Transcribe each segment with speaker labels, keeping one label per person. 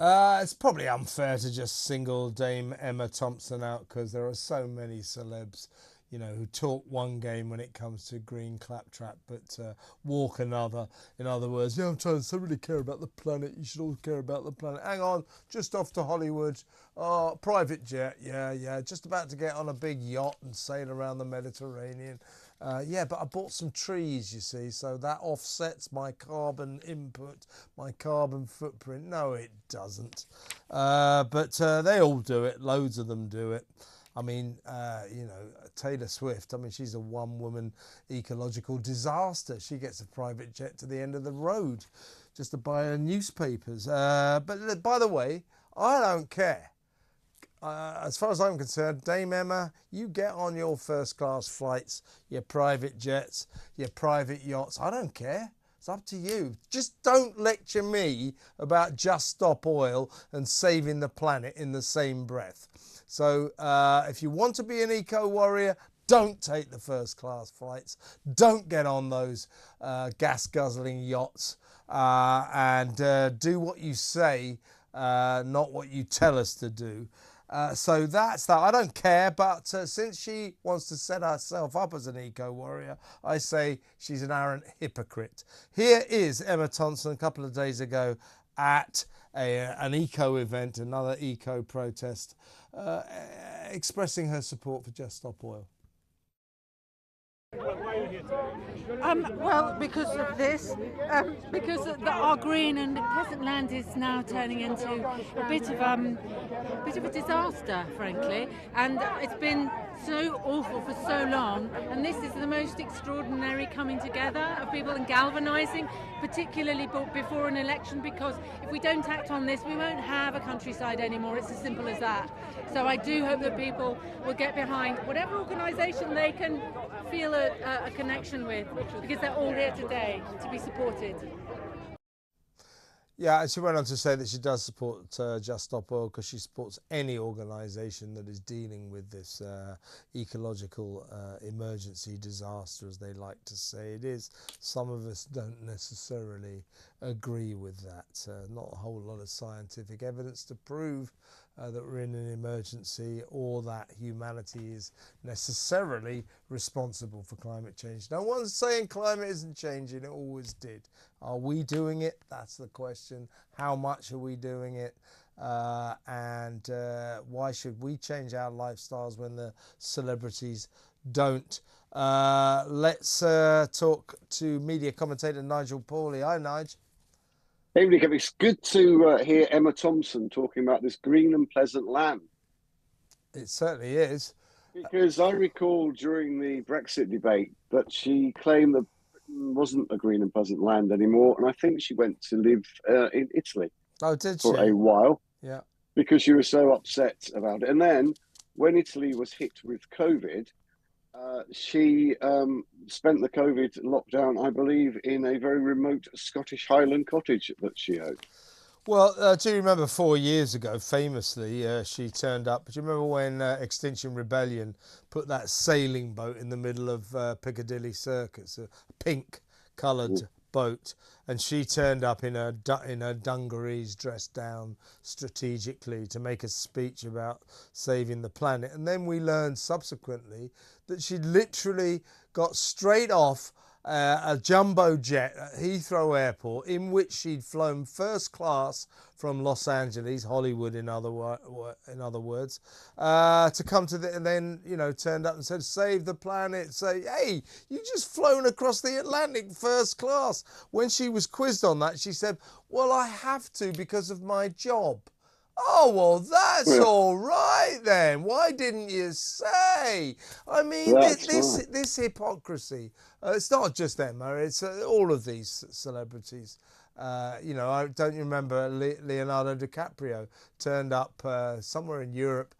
Speaker 1: It's probably unfair to just single Dame Emma Thompson out because there are so many celebs, who talk one game when it comes to green claptrap, but walk another. In other words, I'm trying to really care about the planet. You should all care about the planet. Hang on, just off to Hollywood. Oh, private jet. Yeah. Just about to get on a big yacht and sail around the Mediterranean. Yeah, but I bought some trees, you see, so that offsets my carbon input, my carbon footprint. No, it doesn't. But they all do it. Loads of them do it. I mean, Taylor Swift, she's a one-woman ecological disaster. She gets a private jet to the end of the road just to buy her newspapers. But by the way, I don't care. As far as I'm concerned, Dame Emma, you get on your first-class flights, your private jets, your private yachts. I don't care. It's up to you. Just don't lecture me about Just Stop Oil and saving the planet in the same breath. So if you want to be an eco-warrior, don't take the first-class flights. Don't get on those gas-guzzling yachts and do what you say, not what you tell us to do. So that's that. I don't care, but since she wants to set herself up as an eco-warrior, I say she's an arrant hypocrite. Here is Emma Thompson a couple of days ago at an eco event, another eco protest, expressing her support for Just Stop Oil.
Speaker 2: Well, because of this, because our green and pleasant land is now turning into a bit of a disaster, frankly, and it's been so awful for so long. And this is the most extraordinary coming together of people and galvanising, particularly before an election, because if we don't act on this, we won't have a countryside anymore. It's as simple as that. So I do hope that people will get behind whatever organisation they can feel a connection with, because they're all here today to be supported.
Speaker 1: Yeah, she went on to say that she does support Just Stop Oil because she supports any organisation that is dealing with this ecological emergency disaster, as they like to say it is. Some of us don't necessarily agree with that. Not a whole lot of scientific evidence to prove that we're in an emergency or that humanity is necessarily responsible for climate change. No one's saying climate isn't changing, it always did. Are we doing it? That's the question. How much are we doing it? And why should we change our lifestyles when the celebrities don't? Let's talk to media commentator Nigel Pauley. Hi, Nigel.
Speaker 3: Hey, Nick, it's good to hear Emma Thompson talking about this green and pleasant land.
Speaker 1: It certainly is.
Speaker 3: Because I recall during the Brexit debate that she claimed that Britain wasn't a green and pleasant land anymore. And I think she went to live in Italy
Speaker 1: for
Speaker 3: a while.
Speaker 1: Yeah.
Speaker 3: Because she was so upset about it. And then when Italy was hit with COVID, she spent the COVID lockdown, I believe, in a very remote Scottish Highland cottage that she owned.
Speaker 1: Well, do you remember 4 years ago, famously, she turned up? Do you remember when Extinction Rebellion put that sailing boat in the middle of Piccadilly Circus, a pink-coloured boat, and she turned up in her dungarees, dressed down strategically to make a speech about saving the planet. And then we learned subsequently that she'd literally got straight off a jumbo jet at Heathrow Airport, in which she'd flown first class from Los Angeles, Hollywood in other words, to come to and then turned up and said, "Save the planet." Say, hey, you just flown across the Atlantic first class. When she was quizzed on that, she said, "Well, I have to because of my job." Oh, well, that's all right then. Why didn't you say? I mean, this hypocrisy. It's not just Emma, it's all of these celebrities. I don't remember Leonardo DiCaprio turned up somewhere in Europe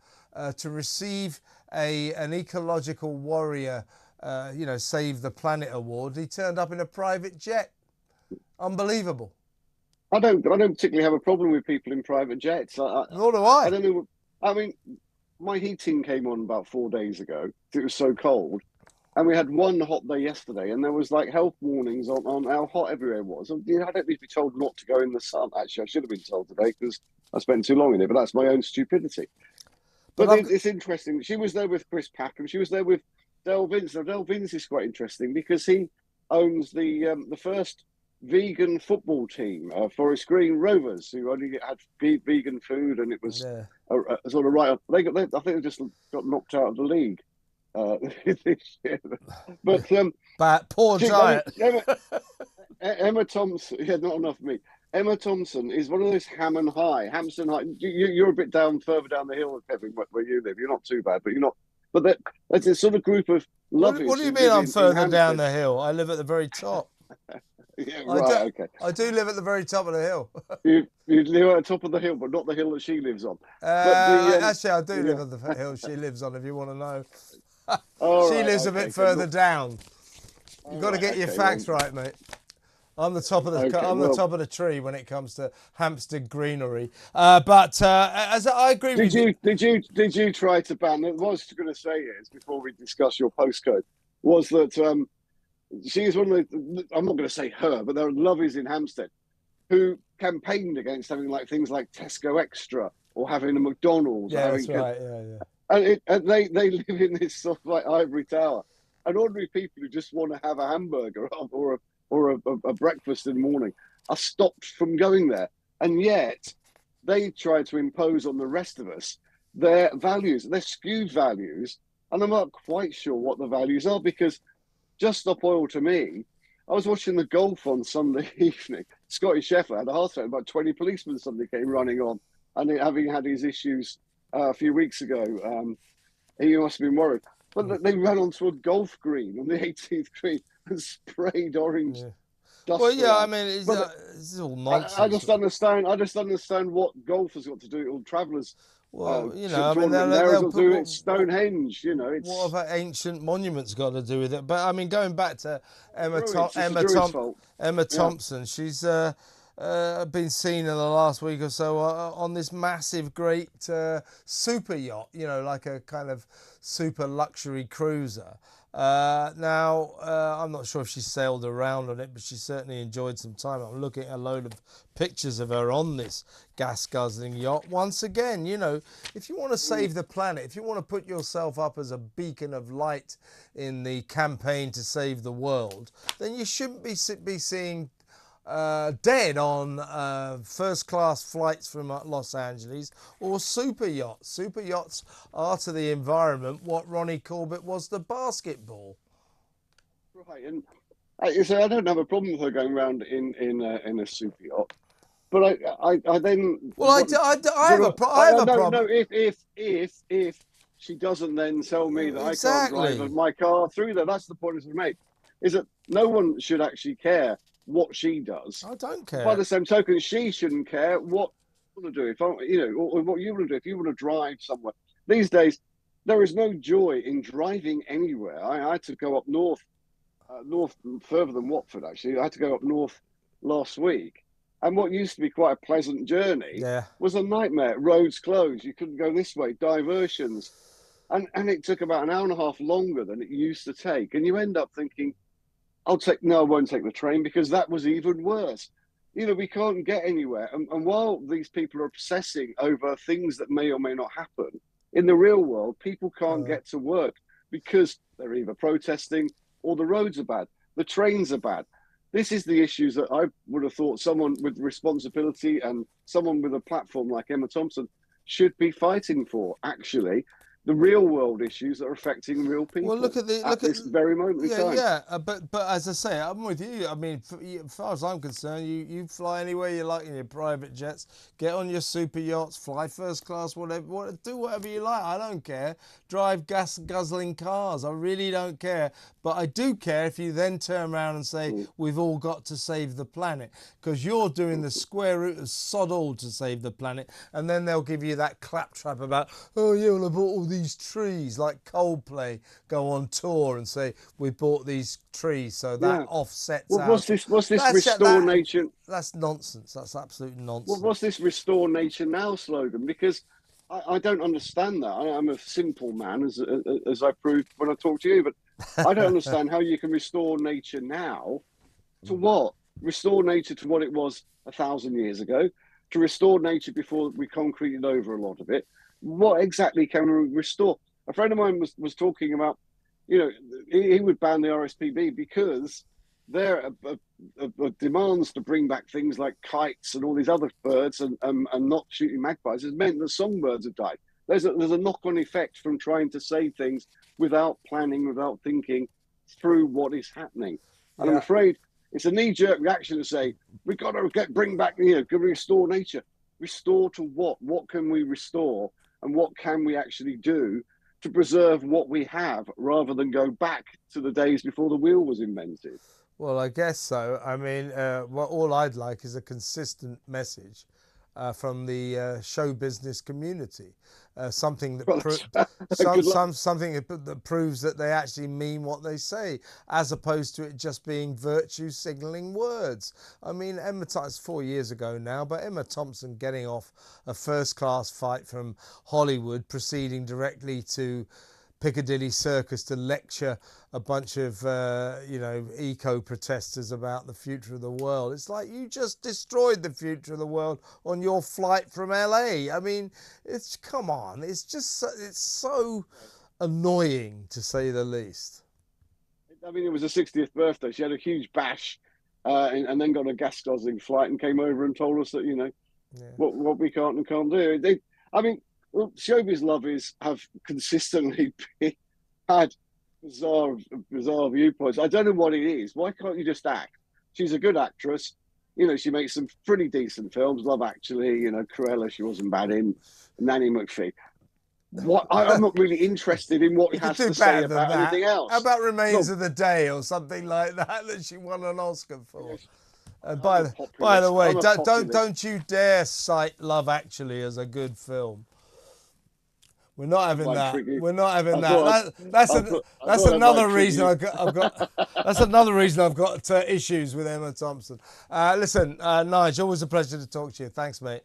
Speaker 1: to receive an ecological warrior, Save the Planet award. He turned up in a private jet. Unbelievable.
Speaker 3: I don't particularly have a problem with people in private jets.
Speaker 1: Nor do I.
Speaker 3: I don't know. I mean, my heating came on about 4 days ago. It was so cold. And we had one hot day yesterday, and there was like health warnings on how hot everywhere was. I don't need to be told not to go in the sun. Actually, I should have been told today because I spent too long in it, but that's my own stupidity. But it's interesting. She was there with Chris Packham. She was there with Del Vince. Now, Del Vince is quite interesting because he owns the first vegan football team, Forest Green Rovers, who only had vegan food, and it was a sort of right up. I think they just got knocked out of the league this year. But
Speaker 1: poor giant.
Speaker 3: Emma Thompson, yeah, not enough meat. Emma Thompson is one of those Hampton High. You're a bit further down the hill, Kevin, where you live. You're not too bad, but you're not. But there's a sort of group of lovers.
Speaker 1: What do you mean I'm further down the hill? I live at the very top.
Speaker 3: Yeah, right, okay.
Speaker 1: I do live at the very top of the hill.
Speaker 3: You live at the top of the hill, but not the hill that she lives on.
Speaker 1: Actually, I do live on the hill she lives on, if you want to know. She lives a bit further down. You've got to get your facts right, mate. I'm the top of the top of the tree when it comes to Hampstead greenery. But as I agree with you,
Speaker 3: did you try to ban? What I was going to say is, before we discuss your postcode, was that she is one of the, I'm not going to say her, but there are lovies in Hampstead who campaigned against having things like Tesco Extra or having a McDonald's.
Speaker 1: Yeah, that's right. Yeah.
Speaker 3: And they live in this sort of ivory tower. And ordinary people who just want to have a hamburger or a breakfast in the morning are stopped from going there. And yet they try to impose on the rest of us their values, their skewed values. And I'm not quite sure what the values are, because Just Stop Oil, to me, I was watching the golf on Sunday evening. Scotty Scheffler had a heart attack. About 20 policemen suddenly came running on. And having had his issues a few weeks ago, he must have been worried. But they ran onto a golf green on the 18th green and sprayed orange dust.
Speaker 1: Well, yeah,
Speaker 3: around.
Speaker 1: I mean, it's all nonsense.
Speaker 3: I just understand what golf has got to do, or travellers.
Speaker 1: Well, I mean,
Speaker 3: they'll do it. Stonehenge, it's...
Speaker 1: What have ancient monuments got to do with it? But I mean, going back to Emma Thompson, she's been seen in the last week or so on this massive, great super yacht. Like a kind of super luxury cruiser. Now, I'm not sure if she sailed around on it, but she certainly enjoyed some time. I'm looking at a load of pictures of her on this gas-guzzling yacht. Once again, if you want to save the planet, if you want to put yourself up as a beacon of light in the campaign to save the world, then you shouldn't be seeing dead on first-class flights from Los Angeles or super yachts. Super yachts are to the environment what Ronnie Corbett was to basketball.
Speaker 3: Right, and so I don't have a problem with her going around in a super yacht, but I then...
Speaker 1: Well, I have a problem.
Speaker 3: No, if she doesn't then tell me that I can't drive my car through there, that's the point I make, is that no one should actually care what she does.
Speaker 1: I don't care.
Speaker 3: By the same token, she shouldn't care what you want to do. Or what you want to do if you want to drive somewhere. These days, there is no joy in driving anywhere. I had to go up north further than Watford. Actually, I had to go up north last week, and what used to be quite a pleasant journey was a nightmare. Roads closed. You couldn't go this way. Diversions, and it took about an hour and a half longer than it used to take. And you end up thinking, I won't take the train, because that was even worse. We can't get anywhere. And while these people are obsessing over things that may or may not happen, in the real world, people can't get to work because they're either protesting or the roads are bad, the trains are bad. This is the issues that I would have thought someone with responsibility and someone with a platform like Emma Thompson should be fighting for, actually. The real world issues that are affecting real people.
Speaker 1: Well, look at
Speaker 3: this very moment in time.
Speaker 1: Yeah, but as I say, I'm with you. I mean, as far as I'm concerned, you fly anywhere you like in your private jets, get on your super yachts, fly first class, whatever, do whatever you like. I don't care. Drive gas guzzling cars. I really don't care. But I do care if you then turn around and say we've all got to save the planet, because you're doing the square root of sod all to save the planet, and then they'll give you that claptrap about, oh yeah, well, I bought all these trees, like Coldplay go on tour and say we bought these trees, so that offsets.
Speaker 3: Well, what's this restore nature?
Speaker 1: That's nonsense. That's absolute nonsense.
Speaker 3: Well, what's this restore nature now slogan? Because I don't understand that. I'm a simple man, as I proved when I talked to you, but I don't understand how you can restore nature now to what? Restore nature to what it was 1,000 years ago. to restore nature before we concreted over a lot of it. What exactly can we restore? A friend of mine was talking about, he would ban the RSPB because their demands to bring back things like kites and all these other birds and not shooting magpies has meant that songbirds have died. There's a knock-on effect from trying to save things without planning, without thinking through what is happening. And I'm afraid it's a knee-jerk reaction to say, we've got to bring back, restore nature. Restore to what? What can we restore? And what can we actually do to preserve what we have rather than go back to the days before the wheel was invented?
Speaker 1: Well, I guess so. I mean, all I'd like is a consistent message from the show business community, something that something that proves that they actually mean what they say, as opposed to it just being virtue signalling words. I mean, it's 4 years ago now, but Emma Thompson getting off a first-class fight from Hollywood, proceeding directly to Piccadilly Circus to lecture a bunch of, eco-protesters about the future of the world. It's like you just destroyed the future of the world on your flight from LA. I mean, come on. It's just, it's so annoying, to say the least.
Speaker 3: I mean, it was her 60th birthday. She had a huge bash and then got a gas guzzling flight and came over and told us that, what we can't and can't do. Well, showbiz lovers have consistently had bizarre viewpoints. I don't know what it is. Why can't you just act? She's a good actress. She makes some pretty decent films. Love Actually, Cruella, she wasn't bad in. Nanny McPhee. I'm not really interested in what he has to say about anything else.
Speaker 1: How about Remains of the Day or something like that she won an Oscar for? And by the way, don't you dare cite Love Actually as a good film. We're not having that. We're not having that. That's another reason I've got. That's another reason I've got issues with Emma Thompson. Listen, Nigel, always a pleasure to talk to you. Thanks, mate.